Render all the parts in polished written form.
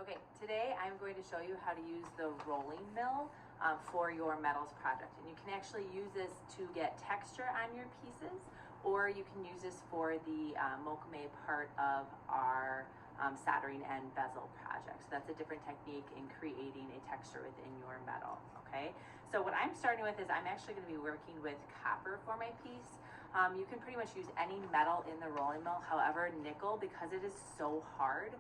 Okay, today I'm going to show you how to use the rolling mill for your metals project. And you can actually use this to get texture on your pieces, or you can use this for the Mokume part of our soldering and bezel project. So that's a different technique in creating a texture within your metal, okay? So what I'm starting with is I'm actually going to be working with copper for my piece. You can pretty much use any metal in the rolling mill. However, nickel, because it is so hard,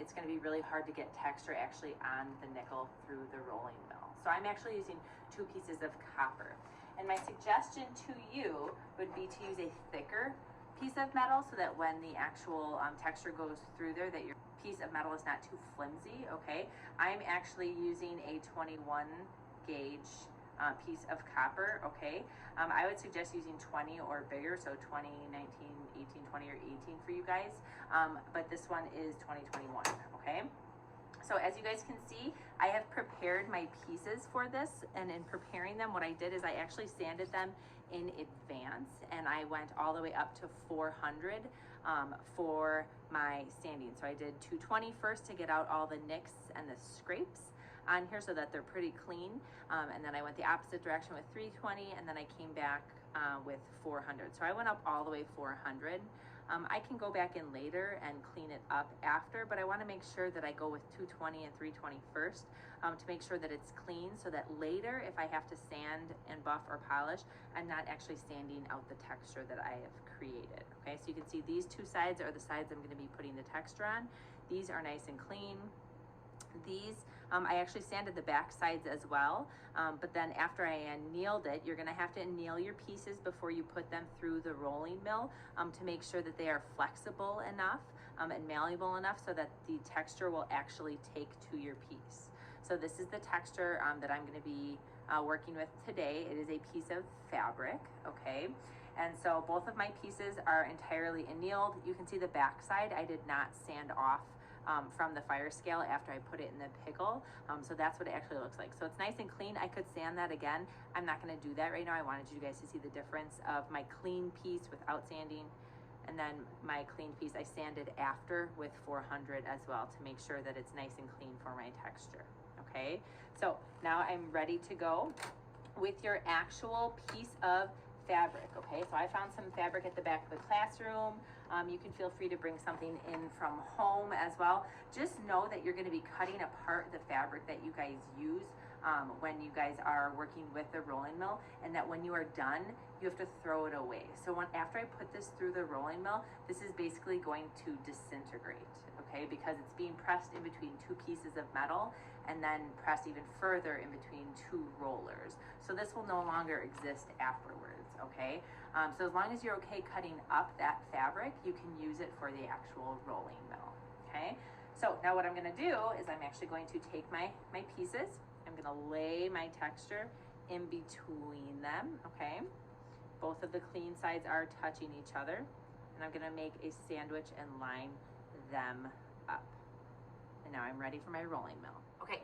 it's going to be really hard to get texture actually on the nickel through the rolling mill. So I'm actually using 2 pieces of copper. And my suggestion to you would be to use a thicker piece of metal so that when the actual texture goes through there, that your piece of metal is not too flimsy, okay? I'm actually using a 21 gauge piece of copper, okay? I would suggest using 20 or bigger, so 20, 19, 18, 20, or 18 for you guys, but this one is 2021, okay? So as you guys can see, I have prepared my pieces for this, and in preparing them, what I did is I actually sanded them in advance, and I went all the way up to 400 for my sanding. So I did 220 first to get out all the nicks and the scrapes on here so that they're pretty clean, and then I went the opposite direction with 320, and then I came back with 400. So I went up all the way 400. I can go back in later and clean it up after, but I want to make sure that I go with 220 and 320 first to make sure that it's clean, so that later if I have to sand and buff or polish, I'm not actually sanding out the texture that I have created. Okay, so you can see these 2 sides are the sides I'm going to be putting the texture on. These are nice and clean. These, I actually sanded the back sides as well, but then after I annealed it, you're going to have to anneal your pieces before you put them through the rolling mill to make sure that they are flexible enough and malleable enough so that the texture will actually take to your piece. So this is the texture that I'm going to be working with today. It is a piece of fabric, okay? And so both of my pieces are entirely annealed. You can see the back side I did not sand off from the fire scale after I put it in the pickle. So that's what it actually looks like. So it's nice and clean. I could sand that again. I'm not going to do that right now. I wanted you guys to see the difference of my clean piece without sanding, and then my clean piece I sanded after with 400 as well to make sure that it's nice and clean for my texture. Okay, so now I'm ready to go with your actual piece of fabric. Okay, so I found some fabric at the back of the classroom. You can feel free to bring something in from home as well. Just know that you're going to be cutting apart the fabric that you guys use when you guys are working with the rolling mill, and that when you are done, you have to throw it away. So after I put this through the rolling mill, this is basically going to disintegrate, okay, because it's being pressed in between 2 pieces of metal and then pressed even further in between 2 rollers. So this will no longer exist afterwards, okay? So as long as you're okay cutting up that fabric, you can use it for the actual rolling mill, okay? So now what I'm going to do is I'm actually going to take my pieces. I'm going to lay my texture in between them, okay? Both of the clean sides are touching each other, and I'm going to make a sandwich and line them up. And now I'm ready for my rolling mill. Okay,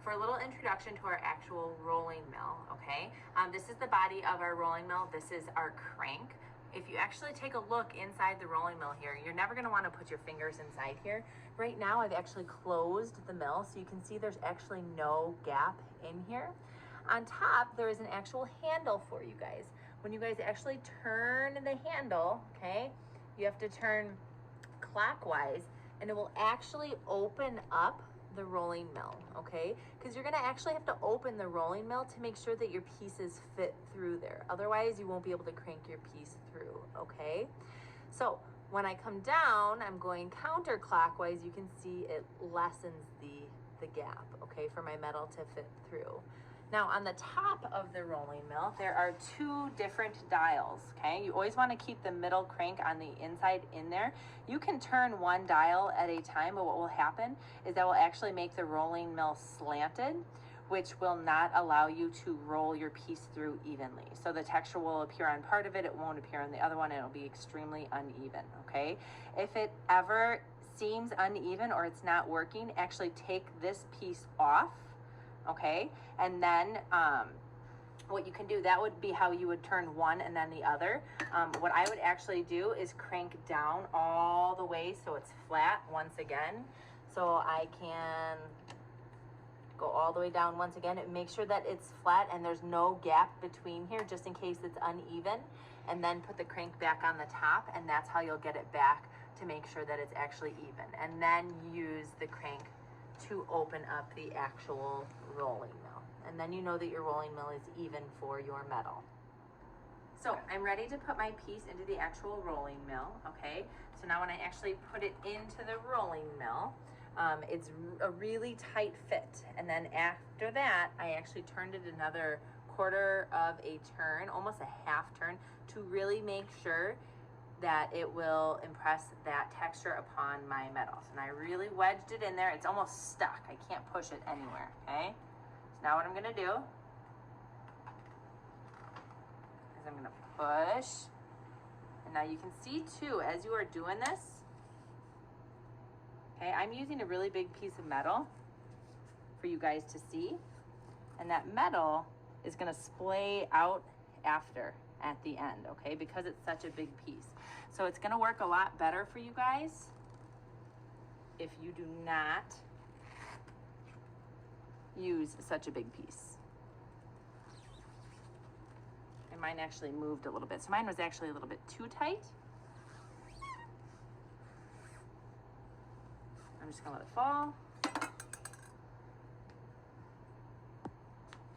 for a little introduction to our actual rolling mill, okay? This is the body of our rolling mill. This is our crank. If you actually take a look inside the rolling mill here, you're never going to want to put your fingers inside here. Right now, I've actually closed the mill, so you can see there's actually no gap in here. On top, there is an actual handle for you guys. When you guys actually turn the handle, okay, you have to turn clockwise, and it will actually open up the rolling mill, okay? Because you're going to actually have to open the rolling mill to make sure that your pieces fit through there. Otherwise, you won't be able to crank your piece through, okay? So when I come down, I'm going counterclockwise. You can see it lessens the gap, okay, for my metal to fit through. Now on the top of the rolling mill, there are 2 different dials, okay? You always want to keep the middle crank on the inside in there. You can turn 1 dial at a time, but what will happen is that will actually make the rolling mill slanted, which will not allow you to roll your piece through evenly. So the texture will appear on part of it, it won't appear on the other one, and it'll be extremely uneven, okay? If it ever seems uneven or it's not working, actually take this piece off, okay? And then what you can do, that would be how you would turn one and then the other. What I would actually do is crank down all the way so it's flat once again. So I can go all the way down once again and make sure that it's flat and there's no gap between here, just in case it's uneven, and then put the crank back on the top, and that's how you'll get it back to make sure that it's actually even. And then use the crank to open up the actual rolling mill. And then you know that your rolling mill is even for your metal. So I'm ready to put my piece into the actual rolling mill, okay? So now when I actually put it into the rolling mill, it's a really tight fit. And then after that, I actually turned it another quarter of a turn, almost a half turn, to really make sure that it will impress that texture upon my metals. And I really wedged it in there. It's almost stuck. I can't push it anywhere, okay? So now what I'm gonna do is I'm gonna push. And now you can see too, as you are doing this, okay, I'm using a really big piece of metal for you guys to see. And that metal is gonna splay out after at the end, okay, because it's such a big piece. So it's gonna work a lot better for you guys if you do not use such a big piece. And mine actually moved a little bit. So mine was actually a little bit too tight. I'm just gonna let it fall.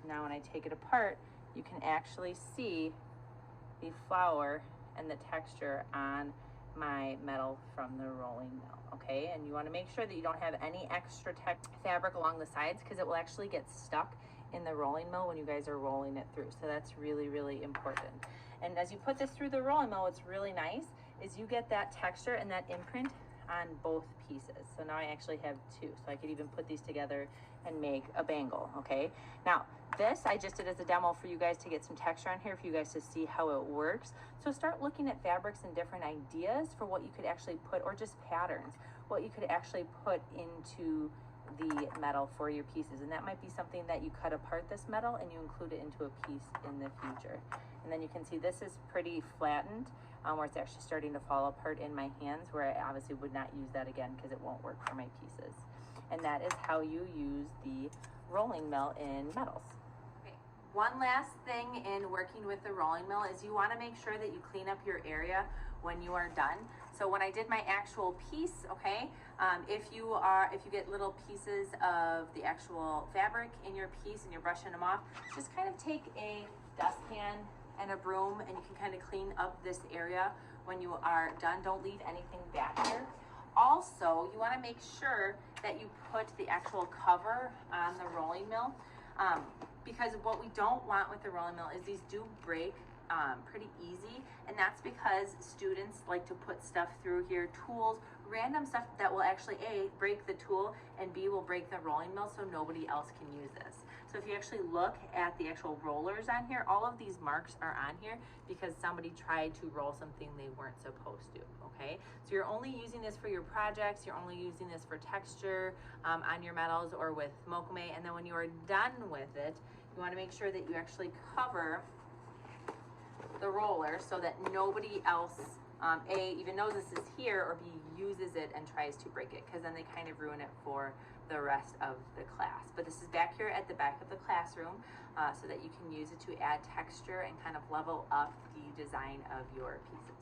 Now when I take it apart, you can actually see the flour and the texture on my metal from the rolling mill, okay? And you wanna make sure that you don't have any extra fabric along the sides, because it will actually get stuck in the rolling mill when you guys are rolling it through. So that's really, really important. And as you put this through the rolling mill, what's really nice is you get that texture and that imprint on both pieces. So now I actually have two, so I could even put these together and make a bangle, okay? Now, this I just did as a demo for you guys to get some texture on here, for you guys to see how it works. So start looking at fabrics and different ideas for what you could actually put, or just patterns, what you could actually put into the metal for your pieces. And that might be something that you cut apart this metal and you include it into a piece in the future. And then you can see this is pretty flattened, where it's actually starting to fall apart in my hands, where I obviously would not use that again because it won't work for my pieces. And that is how you use the rolling mill in metals. Okay. One last thing in working with the rolling mill is you want to make sure that you clean up your area when you are done. So when I did my actual piece, okay, if you get little pieces of the actual fabric in your piece and you're brushing them off, just kind of take a dustpan and a broom and you can kind of clean up this area when you are done. Don't leave anything back here. Also, you want to make sure that you put the actual cover on the rolling mill, because what we don't want with the rolling mill is these do break pretty easy, and that's because students like to put stuff through here, tools, random stuff that will actually A, break the tool, and B, will break the rolling mill, so nobody else can use this. So if you actually look at the actual rollers on here, all of these marks are on here because somebody tried to roll something they weren't supposed to, okay? So you're only using this for your projects, you're only using this for texture on your metals or with Mokame, and then when you are done with it, you want to make sure that you actually cover the roller so that nobody else A, even knows this is here, or B, uses it and tries to break it, because then they kind of ruin it for the rest of the class. But this is back here at the back of the classroom, so that you can use it to add texture and kind of level up the design of your pieces.